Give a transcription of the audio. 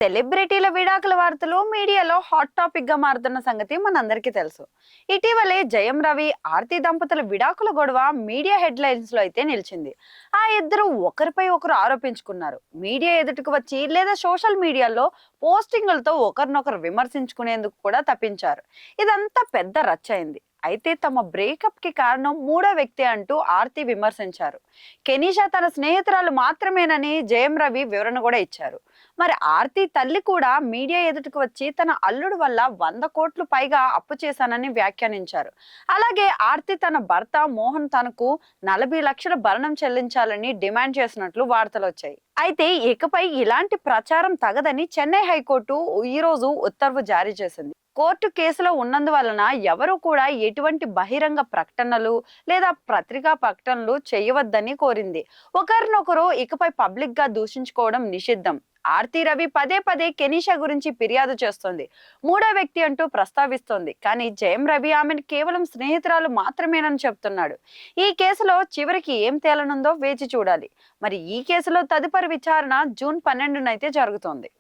సెలబ్రిటీల విడాకుల వార్తలు మీడియాలో హాట్ టాపిక్ గా మారుతున్న సంగతి మనందరికీ తెలుసు. ఇటీవలే జయం రవి, ఆర్తి దంపతుల విడాకుల గొడవ మీడియా హెడ్లైన్స్ లో అయితే నిలిచింది. ఆ ఇద్దరు ఒకరిపై ఒకరు ఆరోపించుకున్నారు. మీడియా ఎదుటికి వచ్చి లేదా సోషల్ మీడియాలో పోస్టింగులతో ఒకరినొకరు విమర్శించుకునేందుకు కూడా తప్పించారు. ఇదంతా పెద్ద రచ్చ అయింది. అయితే తమ బ్రేకప్ కి కారణం మూడో వ్యక్తి అంటూ ఆర్తి విమర్శించారు. కెనీషా తన స్నేహితురాలు మాత్రమేనని జయం రవి వివరణ కూడా ఇచ్చారు. మరి ఆర్తి తల్లి కూడా మీడియా ఎదుటికి వచ్చి తన అల్లుడు వల్ల 100 కోట్లు పైగా అప్పు చేశానని వ్యాఖ్యానించారు. అలాగే ఆర్తి తన భర్త మోహన్ తనకు 40 లక్షల భరణం చెల్లించాలని డిమాండ్ చేసినట్లు వార్తలు వచ్చాయి. అయితే ఇకపై ఇలాంటి ప్రచారం తగదని చెన్నై హైకోర్టు ఈ రోజు ఉత్తర్వు జారీ చేసింది. కోర్టు కేసులో ఉన్నందువలన ఎవరు కూడా ఎటువంటి బహిరంగ ప్రకటనలు లేదా పత్రికా ప్రకటనలు చేయవద్దని కోరింది. ఒకరినొకరు ఇకపై పబ్లిక్ గా దూషించుకోవడం నిషిద్ధం. ఆర్తి రవి పదే పదే కెనీషా గురించి ఫిర్యాదు చేస్తోంది. మూడో వ్యక్తి అంటూ ప్రస్తావిస్తోంది. కానీ జయం రవి ఆమెను కేవలం స్నేహితురాలు మాత్రమేనని చెప్తున్నాడు. ఈ కేసులో చివరికి ఏం తేలనుందో వేచి చూడాలి. మరి ఈ కేసులో తదుపరి విచారణ జూన్ 12 జరుగుతోంది.